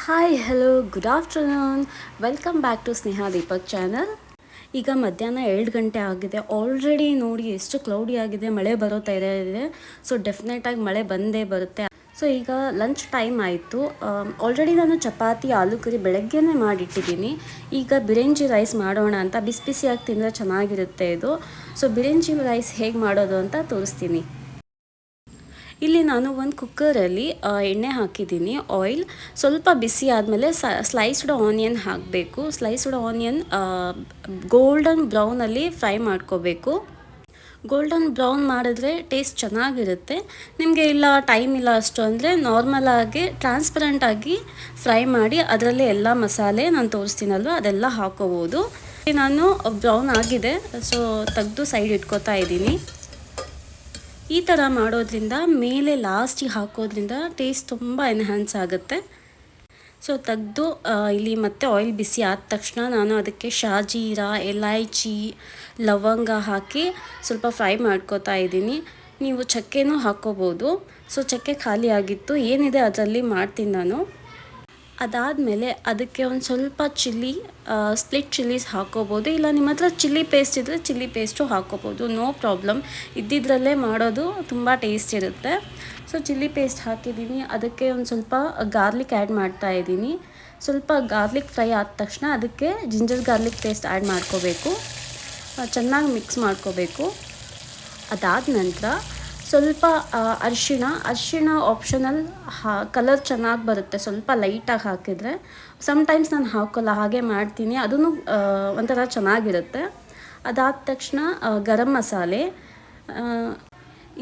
Hi hello good afternoon. Welcome back to Sneha Deepak channel. ಈಗ ಮಧ್ಯಾಹ್ನ 2 ಗಂಟೆ ಆಗಿದೆ. ಆಲ್ರೆಡಿ ನೋಡಿ ಎಷ್ಟು ಕ್ಲೌಡಿ ಆಗಿದೆ, ಮಳೆ ಬರೋ ಥರ ಇದೆ. ಸೊ ಡೆಫಿನೆಟಾಗಿ ಮಳೆ ಬಂದೇ ಬರುತ್ತೆ. ಸೊ ಈಗ ಲಂಚ್ ಟೈಮ್ ಆಯಿತು. ಆಲ್ರೆಡಿ ನಾನು ಚಪಾತಿ ಆಲೂ ಕರಿ ಬೆಳಗ್ಗೆನೇ ಮಾಡಿಟ್ಟಿದ್ದೀನಿ. ಈಗ ಬಿರಿಂಜಿ ರೈಸ್ ಮಾಡೋಣ ಅಂತ, ಬಿಸಿ ಬಿಸಿಯಾಗಿ ತಿಂದರೆ ಚೆನ್ನಾಗಿರುತ್ತೆ ಇದು. ಸೊ ಬಿರಿಂಜಿ ರೈಸ್ ಹೇಗೆ ಮಾಡೋದು ಅಂತ ತೋರಿಸ್ತೀನಿ. ಇಲ್ಲಿ ನಾನು ಒಂದು ಕುಕ್ಕರಲ್ಲಿ ಎಣ್ಣೆ ಹಾಕಿದ್ದೀನಿ, ಆಯಿಲ್ ಸ್ವಲ್ಪ ಬಿಸಿ ಆದಮೇಲೆ ಸ್ಲೈಸ್ಡ್ ಆನಿಯನ್ ಹಾಕಬೇಕು. ಸ್ಲೈಸ್ಡ್ ಆನಿಯನ್ ಗೋಲ್ಡನ್ ಬ್ರೌನಲ್ಲಿ ಫ್ರೈ ಮಾಡ್ಕೋಬೇಕು. ಗೋಲ್ಡನ್ ಬ್ರೌನ್ ಮಾಡಿದ್ರೆ ಟೇಸ್ಟ್ ಚೆನ್ನಾಗಿರುತ್ತೆ. ನಿಮಗೆ ಇಲ್ಲ ಟೈಮ್ ಇಲ್ಲ ಅಷ್ಟು ಅಂದರೆ ನಾರ್ಮಲಾಗಿ ಟ್ರಾನ್ಸ್ಪರೆಂಟಾಗಿ ಫ್ರೈ ಮಾಡಿ ಅದರಲ್ಲೇ ಎಲ್ಲ ಮಸಾಲೆ ನಾನು ತೋರಿಸ್ತೀನಲ್ವ ಅದೆಲ್ಲ ಹಾಕೋಬೋದು. ನಾನು ಬ್ರೌನ್ ಆಗಿದೆ, ಸೊ ತೆಗೆದು ಸೈಡ್ ಇಟ್ಕೋತಾ ಇದ್ದೀನಿ. ಈ ಥರ ಮಾಡೋದ್ರಿಂದ ಮೇಲೆ ಲಾಸ್ಟಿಗೆ ಹಾಕೋದ್ರಿಂದ ಟೇಸ್ಟ್ ತುಂಬ ಎನ್ಹ್ಯಾನ್ಸ್ ಆಗುತ್ತೆ. ಸೊ ತೆಗೆದು ಇಲ್ಲಿ ಮತ್ತೆ ಆಯಿಲ್ ಬಿಸಿ ಆದ ತಕ್ಷಣ ನಾನು ಅದಕ್ಕೆ ಶಾಜೀರಾ, ಎಲೈಚಿ, ಲವಂಗ ಹಾಕಿ ಸ್ವಲ್ಪ ಫ್ರೈ ಮಾಡ್ಕೋತಾ ಇದ್ದೀನಿ. ನೀವು ಚಕ್ಕೆನೂ ಹಾಕ್ಕೋಬೋದು. ಸೊ ಚಕ್ಕೆ ಖಾಲಿ ಆಗಿತ್ತು, ಏನಿದೆ ಅದರಲ್ಲಿ ಮಾಡ್ತೀನಿ ನಾನು. ಅದಾದಮೇಲೆ ಅದಕ್ಕೆ ಒಂದು ಸ್ವಲ್ಪ ಸ್ಪ್ಲಿಟ್ ಚಿಲ್ಲೀಸ್ ಹಾಕ್ಕೋಬೋದು. ಇಲ್ಲ ನಿಮ್ಮ ಹತ್ರ ಚಿಲ್ಲಿ ಪೇಸ್ಟ್ ಇದ್ದರೆ ಚಿಲ್ಲಿ ಪೇಸ್ಟು ಹಾಕ್ಕೋಬೋದು, ನೋ ಪ್ರಾಬ್ಲಮ್. ಇದ್ದಿದ್ದರಲ್ಲೇ ಮಾಡೋದು ತುಂಬ ಟೇಸ್ಟ್ ಇರುತ್ತೆ. ಸೊ ಚಿಲ್ಲಿ ಪೇಸ್ಟ್ ಹಾಕಿದ್ದೀನಿ. ಅದಕ್ಕೆ ಒಂದು ಸ್ವಲ್ಪ ಗಾರ್ಲಿಕ್ ಆ್ಯಡ್ ಮಾಡ್ತಾಯಿದ್ದೀನಿ. ಸ್ವಲ್ಪ ಗಾರ್ಲಿಕ್ ಫ್ರೈ ಆದ ತಕ್ಷಣ ಅದಕ್ಕೆ ಜಿಂಜರ್ ಗಾರ್ಲಿಕ್ ಪೇಸ್ಟ್ ಆ್ಯಡ್ ಮಾಡ್ಕೋಬೇಕು. ಚೆನ್ನಾಗಿ ಮಿಕ್ಸ್ ಮಾಡ್ಕೋಬೇಕು. ಅದಾದ ನಂತರ ಸ್ವಲ್ಪ ಅರಿಶಿಣ ಆಪ್ಷನಲ್. ಕಲರ್ ಚೆನ್ನಾಗಿ ಬರುತ್ತೆ ಸ್ವಲ್ಪ ಲೈಟಾಗಿ ಹಾಕಿದರೆ. ಸಮ್ಟೈಮ್ಸ್ ನಾನು ಹಾಕೋಲ್ಲ, ಹಾಗೆ ಮಾಡ್ತೀನಿ, ಅದೂ ಒಂಥರ ಚೆನ್ನಾಗಿರುತ್ತೆ. ಅದಾದ ತಕ್ಷಣ ಗರಂ ಮಸಾಲೆ.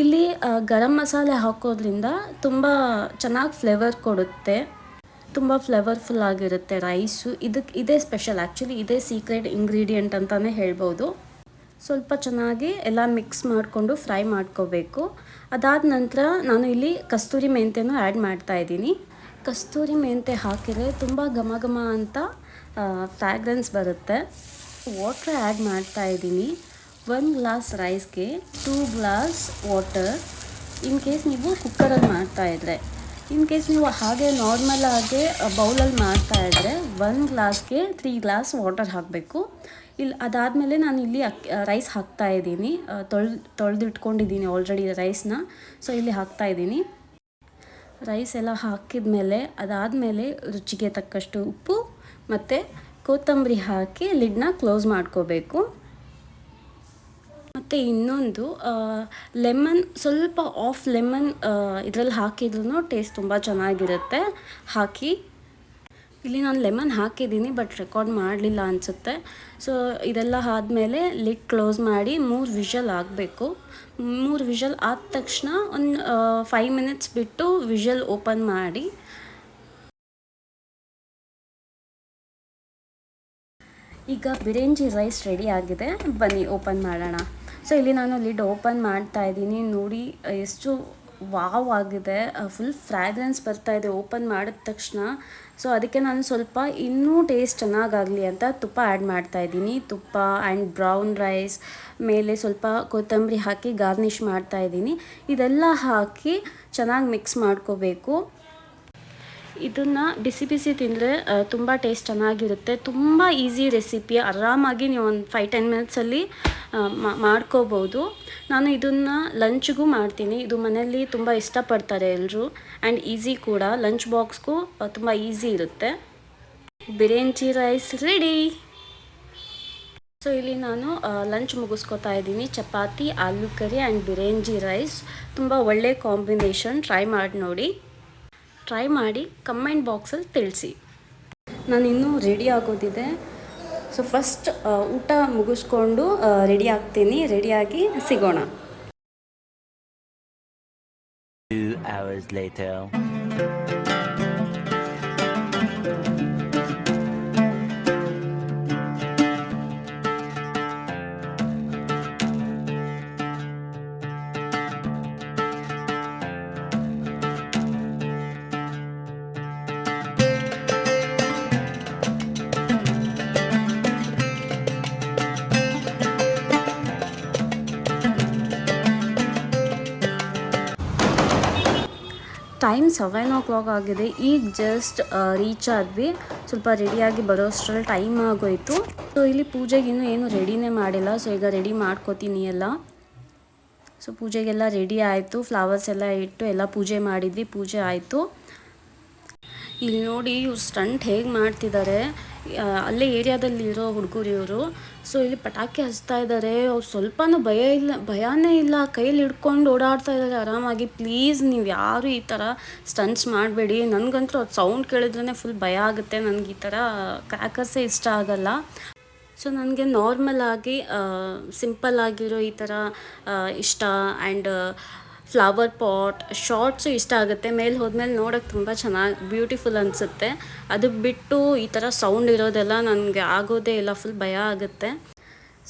ಇಲ್ಲಿ ಗರಂ ಮಸಾಲೆ ಹಾಕೋದ್ರಿಂದ ತುಂಬ ಚೆನ್ನಾಗಿ ಫ್ಲೇವರ್ ಕೊಡುತ್ತೆ, ತುಂಬ ಫ್ಲೇವರ್ಫುಲ್ ಆಗಿರುತ್ತೆ ರೈಸು. ಇದೇ ಸ್ಪೆಷಲ್, ಆ್ಯಕ್ಚುಲಿ ಇದೇ ಸೀಕ್ರೆಟ್ ಇಂಗ್ರೀಡಿಯೆಂಟ್ ಅಂತಲೇ ಹೇಳ್ಬೋದು. ಸ್ವಲ್ಪ ಚೆನ್ನಾಗಿ ಎಲ್ಲ ಮಿಕ್ಸ್ ಮಾಡಿಕೊಂಡು ಫ್ರೈ ಮಾಡ್ಕೋಬೇಕು. ಅದಾದ ನಂತರ ನಾನು ಇಲ್ಲಿ ಕಸ್ತೂರಿ ಮೆಂತ್ಯನೂ ಆ್ಯಡ್ ಮಾಡ್ತಾಯಿದ್ದೀನಿ. ಕಸ್ತೂರಿ ಮೆಂತ್ಯ ಹಾಕಿದರೆ ತುಂಬ ಘಮ ಘಮ ಅಂತ ಫ್ರ್ಯಾಗ್ರೆನ್ಸ್ ಬರುತ್ತೆ. ವಾಟರ್ ಆ್ಯಡ್ ಮಾಡ್ತಾಯಿದ್ದೀನಿ. 1 ಗ್ಲಾಸ್ ರೈಸ್ಗೆ 2 ಗ್ಲಾಸ್ ವಾಟರ್. ಇನ್ ಕೇಸ್ ನೀವು ಕುಕ್ಕರಲ್ಲಿ ಮಾಡ್ತಾಯಿದ್ರೆ, ಇನ್ ಕೇಸ್ ನೀವು ಹಾಗೆ ನಾರ್ಮಲಾಗಿ ಬೌಲಲ್ಲಿ ಮಾಡ್ತಾಯಿದ್ರೆ 1 ಗ್ಲಾಸ್ಗೆ 3 ಗ್ಲಾಸ್ ವಾಟರ್ ಹಾಕಬೇಕು. ಅದಾದಮೇಲೆ ನಾನು ಇಲ್ಲಿ ರೈಸ್ ಹಾಕ್ತಾಯಿದ್ದೀನಿ. ತೊಳೆದಿಟ್ಕೊಂಡಿದ್ದೀನಿ ಆಲ್ರೆಡಿ ರೈಸ್ನ. ಸೊ ಇಲ್ಲಿ ಹಾಕ್ತಾಯಿದ್ದೀನಿ. ರೈಸ್ ಎಲ್ಲ ಹಾಕಿದ್ಮೇಲೆ ಅದಾದಮೇಲೆ ರುಚಿಗೆ ತಕ್ಕಷ್ಟು ಉಪ್ಪು ಮತ್ತು ಕೊತ್ತಂಬರಿ ಹಾಕಿ ಲಿಡ್ನ ಕ್ಲೋಸ್ ಮಾಡ್ಕೋಬೇಕು. ಮತ್ತು ಇನ್ನೊಂದು ಸ್ವಲ್ಪ ಆಫ್ ಲೆಮನ್ ಇದರಲ್ಲಿ ಹಾಕಿದ್ರೂ ಟೇಸ್ಟ್ ತುಂಬ ಚೆನ್ನಾಗಿರುತ್ತೆ. ಹಾಕಿ ಇಲ್ಲಿ ನಾನು ಲೆಮನ್ ಹಾಕಿದ್ದೀನಿ, ಬಟ್ ರೆಕಾರ್ಡ್ ಮಾಡಲಿಲ್ಲ ಅನಿಸುತ್ತೆ. ಸೊ ಇದೆಲ್ಲ ಆದಮೇಲೆ ಲಿಡ್ ಕ್ಲೋಸ್ ಮಾಡಿ 3 ವಿಷಲ್ ಆಗಬೇಕು. 3 ವಿಷಲ್ ಆದ ತಕ್ಷಣ ಒಂದು 5 ಮಿನಿಟ್ಸ್ ಬಿಟ್ಟು ವಿಷಲ್ ಓಪನ್ ಮಾಡಿ. ಈಗ ಬಿರಿಂಜಿ ರೈಸ್ ರೆಡಿ ಆಗಿದೆ, ಬನ್ನಿ ಓಪನ್ ಮಾಡೋಣ. ಸೊ ಇಲ್ಲಿ ನಾನು ಲಿಡ್ ಓಪನ್ ಮಾಡ್ತಾಯಿದ್ದೀನಿ. ನೋಡಿ ಎಷ್ಟು ವಾವ್ ಆಗಿದೆ, ಫುಲ್ ಫ್ರ್ಯಾಗ್ರೆನ್ಸ್ ಬರ್ತಾಯಿದೆ ಓಪನ್ ಮಾಡಿದ ತಕ್ಷಣ. ಸೊ ಅದಕ್ಕೆ ನಾನು ಸ್ವಲ್ಪ ಇನ್ನೂ ಟೇಸ್ಟ್ ಚೆನ್ನಾಗಾಗಲಿ ಅಂತ ತುಪ್ಪ ಆ್ಯಡ್ ಮಾಡ್ತಾಯಿದ್ದೀನಿ. ತುಪ್ಪ ಆ್ಯಂಡ್ ಬ್ರೌನ್ ರೈಸ್ ಮೇಲೆ ಸ್ವಲ್ಪ ಕೊತ್ತಂಬರಿ ಹಾಕಿ ಗಾರ್ನಿಷ್ ಮಾಡ್ತಾಯಿದ್ದೀನಿ. ಇದೆಲ್ಲ ಹಾಕಿ ಚೆನ್ನಾಗಿ ಮಿಕ್ಸ್ ಮಾಡ್ಕೋಬೇಕು. ಇದನ್ನು ಬಿಸಿ ಬಿಸಿ ತಿಂದರೆ ತುಂಬ ಟೇಸ್ಟ್ ಚೆನ್ನಾಗಿರುತ್ತೆ. ತುಂಬ ಈಸಿ ರೆಸಿಪಿ, ಆರಾಮಾಗಿ ನೀವು ಒಂದು 5-10 ಮಿನಿಟ್ಸಲ್ಲಿ ಮಾಡ್ಕೋಬೋದು. ನಾನು ಇದನ್ನು ಲಂಚ್ಗೂ ಮಾಡ್ತೀನಿ. ಇದು ಮನೆಯಲ್ಲಿ ತುಂಬ ಇಷ್ಟಪಡ್ತಾರೆ ಎಲ್ಲರೂ, ಆ್ಯಂಡ್ ಈಸಿ ಕೂಡ. ಲಂಚ್ ಬಾಕ್ಸ್ಗೂ ತುಂಬ ಈಸಿ ಇರುತ್ತೆ. ಬಿರಿಂಜಿ ರೈಸ್ ರೆಡಿ. ಸೊ ಇಲ್ಲಿ ನಾನು ಲಂಚ್ ಮುಗಿಸ್ಕೊತಾ ಇದ್ದೀನಿ. ಚಪಾತಿ, ಆಲೂ ಕರಿ ಆ್ಯಂಡ್ ಬಿರಿಂಜಿ ರೈಸ್ ತುಂಬ ಒಳ್ಳೆ ಕಾಂಬಿನೇಷನ್. ಟ್ರೈ ಮಾಡಿ ಕಮೆಂಟ್ ಬಾಕ್ಸಲ್ಲಿ ತಿಳಿಸಿ. ನಾನು ಇನ್ನೂ ರೆಡಿ ಆಗೋದಿದೆ. ಸೊ ಫಸ್ಟ್ ಊಟ ಮುಗಿಸ್ಕೊಂಡು ರೆಡಿ ಆಗ್ತೀನಿ. ರೆಡಿಯಾಗಿ ಸಿಗೋಣ. 2 hours later. ಟೈಮ್ 7 o'clock ಆಗಿದೆ. ಈಗ ಜಸ್ಟ್ ರೀಚ್ ಆದ್ವಿ. ಸ್ವಲ್ಪ ರೆಡಿಯಾಗಿ ಬರೋಷ್ಟರಲ್ಲಿ ಟೈಮ್ ಆಗೋಯಿತು. ಸೊ ಇಲ್ಲಿ ಪೂಜೆಗೆ ಇನ್ನೂ ಏನು ರೆಡಿನೇ ಮಾಡಿಲ್ಲ. ಸೊ ಈಗ ರೆಡಿ ಮಾಡ್ಕೋತೀನಿ ಎಲ್ಲ. ಸೊ ಪೂಜೆಗೆಲ್ಲ ರೆಡಿ ಆಯಿತು. ಫ್ಲವರ್ಸ್ ಎಲ್ಲ ಇಟ್ಟು ಎಲ್ಲ ಪೂಜೆ ಮಾಡಿದ್ವಿ. ಪೂಜೆ ಆಯಿತು. ಇಲ್ಲಿ ನೋಡಿ ಇವ್ರು ಸ್ಟಂಟ್ ಹೇಗೆ ಮಾಡ್ತಿದ್ದಾರೆ. ಅಲ್ಲೇ ಏರಿಯಾದಲ್ಲಿರೋ ಹುಡುಗರು ಇವರು. ಸೊ ಇಲ್ಲಿ ಪಟಾಕಿ ಹಚ್ತಾ ಇದ್ದಾರೆ. ಅವ್ರು ಸ್ವಲ್ಪನೂ ಭಯನೇ ಇಲ್ಲ. ಕೈಯಲ್ಲಿ ಹಿಡ್ಕೊಂಡು ಓಡಾಡ್ತಾ ಇದ್ದಾರೆ ಆರಾಮಾಗಿ. ಪ್ಲೀಸ್ ನೀವು ಯಾರು ಈ ಥರ ಸ್ಟಂಟ್ಸ್ ಮಾಡಬೇಡಿ. ನನಗಂತೂ ಅದು ಸೌಂಡ್ ಕೇಳಿದ್ರೇ ಫುಲ್ ಭಯ ಆಗುತ್ತೆ. ನನಗೆ ಈ ಥರ ಕ್ರ್ಯಾಕರ್ಸೇ ಇಷ್ಟ ಆಗಲ್ಲ. ಸೊ ನನಗೆ ನಾರ್ಮಲ್ ಆಗಿ ಸಿಂಪಲ್ ಆಗಿರೋ ಈ ಥರ ಇಷ್ಟ. ಆ್ಯಂಡ್ ಫ್ಲವರ್ ಪಾಟ್ ಶಾರ್ಟ್ಸು ಇಷ್ಟ ಆಗುತ್ತೆ. ಮೇಲೆ ಹೋದ್ಮೇಲೆ ನೋಡೋಕ್ಕೆ ತುಂಬ ಚೆನ್ನಾಗಿ ಬ್ಯೂಟಿಫುಲ್ ಅನಿಸುತ್ತೆ. ಅದು ಬಿಟ್ಟು ಈ ಥರ ಸೌಂಡ್ ಇರೋದೆಲ್ಲ ನನಗೆ ಆಗೋದೇ ಇಲ್ಲ. ಫುಲ್ ಭಯ ಆಗುತ್ತೆ.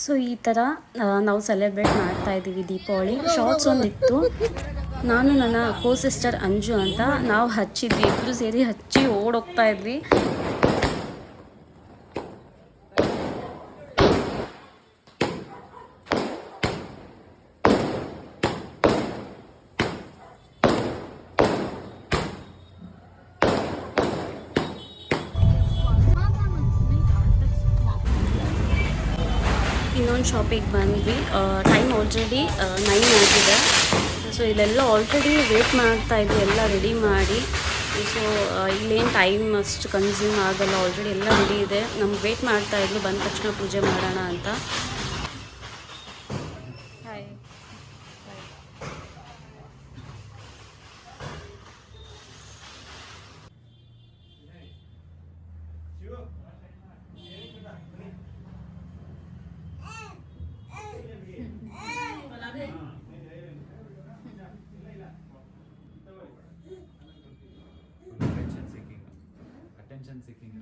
ಸೊ ಈ ಥರ ನಾವು ಸೆಲೆಬ್ರೇಟ್ ಮಾಡ್ತಾಯಿದ್ದೀವಿ ದೀಪಾವಳಿ. ಶಾರ್ಟ್ಸ್ ಒಂದಿತ್ತು. ನಾನು ನನ್ನ ಸಿಸ್ಟರ್ ಅಂಜು ಅಂತ ನಾವು ಹಚ್ಚಿದ್ವಿ. ಇಬ್ಬರು ಸೇರಿ ಹಚ್ಚಿ ಓಡೋಗ್ತಾ ಇದ್ವಿ. ಇನ್ನೊಂದು ಶಾಪಿಗೆ ಬಂದ್ವಿ. ಟೈಮ್ ಆಲ್ರೆಡಿ 9 ಆಗಿದೆ. ಸೊ ಇಲ್ಲೆಲ್ಲ ಆಲ್ರೆಡಿ ವೇಟ್ ಮಾಡ್ತಾಯಿದ್ವಿ ಎಲ್ಲ ರೆಡಿ ಮಾಡಿ. ಸೊ ಇಲ್ಲೇನು ಟೈಮ್ ಅಷ್ಟು ಕನ್ಸ್ಯೂಮ್ ಆಗಲ್ಲ. ಆಲ್ರೆಡಿ ಎಲ್ಲ ರೆಡಿ ಇದೆ. ನಮ್ಗೆ ವೇಟ್ ಮಾಡ್ತಾಯಿದ್ರು ಬಂದ ತಕ್ಷಣ ಪೂಜೆ ಮಾಡೋಣ ಅಂತ. Attention seeking.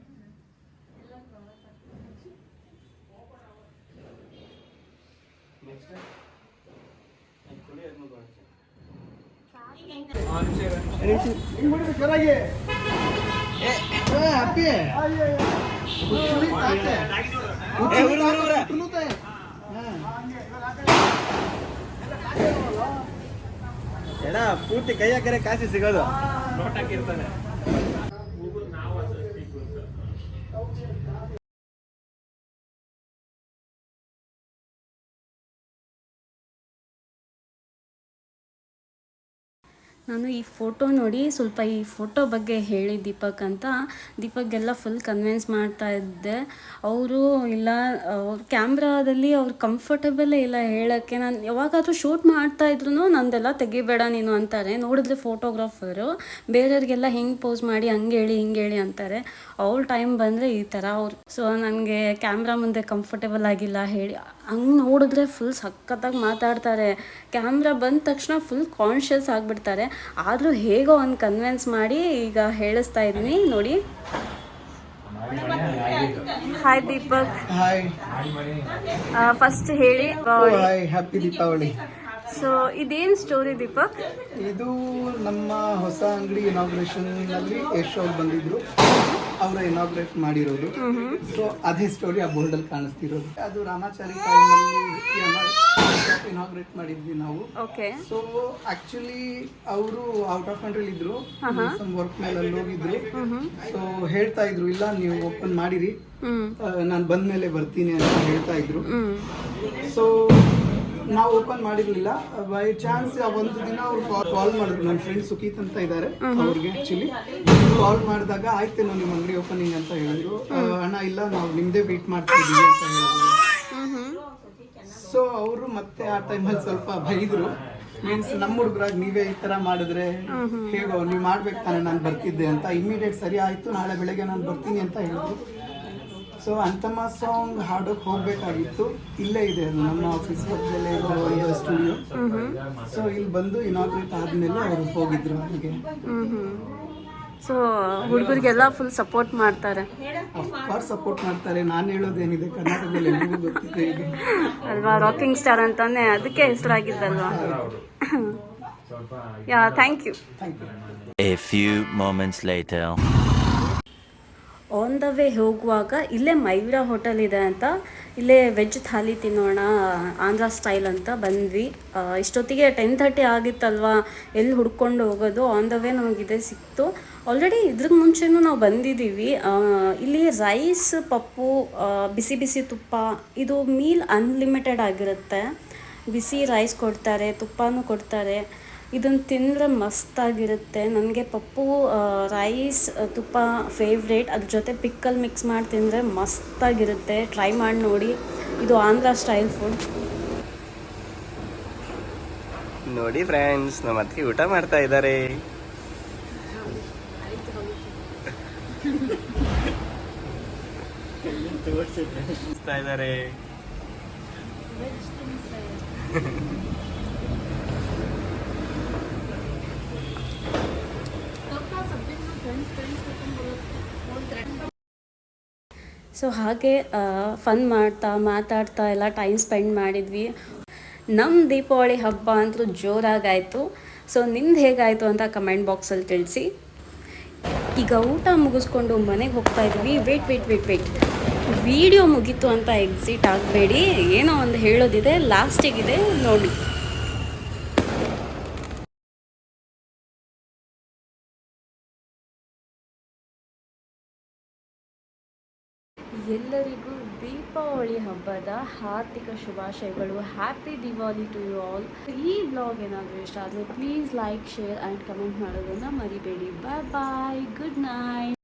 ಎಡ ಪೂರ್ತಿ ಕೈ ಹಾಕಿದ್ರೆ ಕಾಸು ಸಿಗೋದು. ನೋಟ್ ಹಾಕಿರ್ತಾನೆ. ನಾನು ಈ ಫೋಟೋ ನೋಡಿ ಸ್ವಲ್ಪ ಈ ಫೋಟೋ ಬಗ್ಗೆ ಹೇಳಿ ದೀಪಕ್ ಅಂತ. ದೀಪಕ್ಗೆಲ್ಲ ಫುಲ್ ಕನ್ವಿನ್ಸ್ ಮಾಡ್ತಾ ಇದ್ದೆ. ಅವರು ಇಲ್ಲ ಅವ್ರ ಕ್ಯಾಮ್ರಾದಲ್ಲಿ ಅವ್ರು ಕಂಫರ್ಟಬಲೇ ಇಲ್ಲ ಹೇಳೋಕ್ಕೆ. ನಾನು ಯಾವಾಗಾದರೂ ಶೂಟ್ ಮಾಡ್ತಾಯಿದ್ರು ನಂದೆಲ್ಲ ತೆಗಿಬೇಡ ನೀನು ಅಂತಾರೆ. ನೋಡಿದ್ರೆ ಫೋಟೋಗ್ರಾಫರು ಬೇರೆಯವ್ರಿಗೆಲ್ಲ ಹಿಂಗೆ ಪೋಸ್ ಮಾಡಿ ಹಂಗೆ ಹೇಳಿ ಅಂತಾರೆ. ಅವ್ರ ಟೈಮ್ ಬಂದರೆ ಈ ಥರ ಅವ್ರು. ಸೊ ನನಗೆ ಕ್ಯಾಮ್ರಾ ಮುಂದೆ ಕಂಫರ್ಟೇಬಲ್ ಆಗಿಲ್ಲ ಹೇಳಿ. ಹಂಗೆ ನೋಡಿದ್ರೆ ಫುಲ್ ಸಖತ್ತಾಗಿ ಮಾತಾಡ್ತಾರೆ. ಕ್ಯಾಮ್ರಾ ಬಂದ ತಕ್ಷಣ ಫುಲ್ ಕಾನ್ಷಿಯಸ್ ಆಗಿಬಿಡ್ತಾರೆ. ಆದರೂ ಹೇಗೋ ಒಂದು ಕನ್ವಿನ್ಸ್ ಮಾಡಿ ಈಗ ಹೇಳಿಸ್ತಾ ಇದ್ದೀನಿ ನೋಡಿ. ಹಾಯ್ ದೀಪಕ್. ಹಾಯ್. ಫಸ್ಟ್ ಹೇಳಿ. Hi, happy Deepavali. ಸೊ ಇದೇನು ಸ್ಟೋರಿ ದೀಪಕ್? ಇದು ನಮ್ಮ ಹೊಸ ಅಂಗಡಿ ಇನಾಗ್ರೇಷನ್ ನಲ್ಲಿ ಯಶ್ ಅವ್ರು ಬಂದಿದ್ರು. ಅವರ ಇನಾಗ್ರೇಟ್ ಮಾಡಿರೋದು. ಸೊ ಅದೇ ಸ್ಟೋರಿ ಆ ಬೋರ್ಡ್ ಅಲ್ಲಿ ಕಾಣಿಸ್ತಿರೋದು. ಅದು ರಾಮಾಚಾರಿ ಟೈಮ್ ಅಲ್ಲಿ ಇನಾಗ್ರೇಟ್ ಮಾಡಿದ್ವಿ ನಾವು. ಓಕೆ. ಸೊ ಆಕ್ಚುಲಿ ಅವರು ಔಟ್ ಆಫ್ ಕಂಟ್ರಿ ಇದ್ರು. ಸಮ್ ವರ್ಕ್ ಮೇಲೆ ಅಲ್ಲಿ ಹೋಗಿದ್ರು. ಸೊ ಹೇಳ್ತಾ ಇದ್ರು ಇಲ್ಲ ನೀವು ಓಪನ್ ಮಾಡಿರಿ, ನಾನು ಬಂದ್ಮೇಲೆ ಬರ್ತೀನಿ ಅಂತ ಹೇಳ್ತಾ ಇದ್ರು. ಸೊ ನಾವು ಓಪನ್ ಮಾಡಿರ್ಲಿಲ್ಲ. ಬೈ ಚಾನ್ಸ್ ಒಂದು ದಿನ ಅವ್ರು ಕಾಲ್ ಮಾಡಿದ್ರು. ನನ್ನ ಫ್ರೆಂಡ್ ಸುಕೀತ್ ಅಂತ ಇದ್ದಾರೆ, ಅವ್ರಿಗೆ ಆಕ್ಚುಲಿ ಕಾಲ್ ಮಾಡಿದಾಗ ಆಯ್ತು ನಾವು ನಿಮ್ಮ ಅಂಗಡಿ ಓಪನಿಂಗ್ ಅಂತ ಹೇಳಿದ್ರು. ಅಣ್ಣ ಇಲ್ಲ ನಾವು ನಿಮ್ದೇ ವೇಟ್ ಮಾಡ್ತಿದ್ದೀವಿ ಅಂತ ಹೇಳಿದ್ರು. ಸೊ ಅವರು ಮತ್ತೆ ಆ ಟೈಮಲ್ಲಿ ಸ್ವಲ್ಪ ಬೈದ್ರು. ಮೀನ್ಸ್ ನಮ್ಮ ಹುಡುಗರಾಗಿ ನೀವೇ ಈ ತರ ಮಾಡಿದ್ರೆ ಹೇಗೋ, ನೀವು ಮಾಡ್ಬೇಕು ತಾನೆ, ನಾನು ಬರ್ತಿದ್ದೆ ಅಂತ. ಇಮಿಡಿಯೇಟ್ ಸರಿ ಆಯ್ತು, ನಾಳೆ ಬೆಳಗ್ಗೆ ನಾನು ಬರ್ತೀನಿ ಅಂತ ಹೇಳಿದ್ರು. ಸೊ ಅಂತಮ್ಮ ಸಾಂಗ್ ಹಾಡೋಕೆ ಹೋಗ್ಬೇಕಾಗಿತ್ತು. ಇಲ್ಲೇ ಇದೆ, ಅದು ನಮ್ಮ ಆಫೀಸ್ ಪಕ್ಕದಲ್ಲೇ ಇರೋ ಸ್ಟುಡಿಯೋ. ಸೊ ಇಲ್ಲಿ ಬಂದು ಇನಾಗ್ರೇಟ್ ಆದ್ಮೇಲೆ ಅವರು ಹೋಗಿದ್ರು ಅಲ್ಲಿಗೆ. ಸೊ ಹುಡುಗರಿಗೆಲ್ಲ ಫುಲ್ ಸಪೋರ್ಟ್ ಮಾಡ್ತಾರೆ. ಅಫ್ಕೋರ್ಸ್ ಸಪೋರ್ಟ್ ಮಾಡ್ತಾರೆ. ನಾನು ಹೇಳೋದೇನಿದೆ, ಕರ್ನಾಟಕದಲ್ಲಿ ಎಲ್ರಿಗೂ ಗೊತ್ತಿದೆ ಇದು ಅಲ್ವಾ, ರಾಕಿಂಗ್ ಸ್ಟಾರ್ ಅಂತಾನೆ ಅದಕ್ಕೆ ಹೆಸರಾಗಿದ್ದಲ್ವಾ. Yeah, thank you. A few moments later. On on the way ಹೋಗುವಾಗ ಇಲ್ಲೇ ಮಯೂರ ಹೋಟೆಲ್ ಇದೆ ಅಂತ ಇಲ್ಲೇ ವೆಜ್ ಥಾಲಿ ತಿನ್ನೋಣ ಆಂಧ್ರ ಸ್ಟೈಲ್ ಅಂತ ಬಂದ್ವಿ. ಇಷ್ಟೊತ್ತಿಗೆ 10:30 ಆಗಿತ್ತಲ್ವ, ಎಲ್ಲಿ ಹುಡ್ಕೊಂಡು ಹೋಗೋದು, ಆನ್ ದ ವೇ ನಮಗಿದೆ ಸಿಕ್ತು. ಆಲ್ರೆಡಿ ಇದ್ರ ಮುಂಚೆನೂ ನಾವು ಬಂದಿದ್ದೀವಿ. ಇಲ್ಲಿ ರೈಸ್, ಪಪ್ಪು, ಬಿಸಿ ಬಿಸಿ ತುಪ್ಪ, ಇದು ಮೀಲ್ ಅನ್ಲಿಮಿಟೆಡ್ ಆಗಿರುತ್ತೆ. ಬಿಸಿ ರೈಸ್ ಕೊಡ್ತಾರೆ, ತುಪ್ಪನೂ ಕೊಡ್ತಾರೆ. ಇದನ್ನು ತಿಂದರೆ ಮಸ್ತಾಗಿರುತ್ತೆ. ನನಗೆ ಪಪ್ಪು, ರೈಸ್, ತುಪ್ಪ ಫೇವ್ರೇಟ್. ಅದ್ರ ಜೊತೆ ಪಿಕ್ಕಲ್ ಮಿಕ್ಸ್ ಮಾಡಿ ತಿಂದರೆ ಮಸ್ತಾಗಿರುತ್ತೆ. ಟ್ರೈ ಮಾಡಿ ನೋಡಿ, ಇದು ಆಂಧ್ರ ಸ್ಟೈಲ್ ಫುಡ್. ನೋಡಿ ಫ್ರೆಂಡ್ಸ್, ನಮ್ಮ ಅತ್ತಿಗೆ ಊಟ ಮಾಡ್ತಾ ಇದ್ದಾರೆ. ಇದ್ದಾರೆ ಸೊ ಹಾಗೆ ಫನ್ ಮಾಡ್ತಾ ಮಾತಾಡ್ತಾ ಎಲ್ಲ ಟೈಮ್ ಸ್ಪೆಂಡ್ ಮಾಡಿದ್ವಿ. ನಮ್ಮ ದೀಪಾವಳಿ ಹಬ್ಬ ಅಂತೂ ಜೋರಾಗಾಯಿತು. ಸೊ ನಿಮ್ದು ಹೇಗಾಯಿತು ಅಂತ ಕಮೆಂಟ್ ಬಾಕ್ಸಲ್ಲಿ ತಿಳಿಸಿ. ಈಗ ಊಟ ಮುಗಿಸ್ಕೊಂಡು ಮನೆಗೆ ಹೋಗ್ತಾ ಇದ್ವಿ. ವೇಟ್ ವಿಡಿಯೋ ಮುಗೀತು ಅಂತ ಎಕ್ಸಿಟ್ ಆಗಬೇಡಿ, ಏನೋ ಒಂದು ಹೇಳೋದಿದೆ, ಲಾಸ್ಟಿಗಿದೆ ನೋಡಿ. ಎಲ್ಲರಿಗೂ ದೀಪಾವಳಿ ಹಬ್ಬದ ಹಾರ್ದಿಕ ಶುಭಾಶಯಗಳು. Happy Diwali to you all. ಈ ಬ್ಲಾಗ್ ಏನಾದರೂ ಇಷ್ಟ ಆದರೆ please like, share and comment ಮಾಡೋದನ್ನು ಮರಿಬೇಡಿ. Bye bye, good night.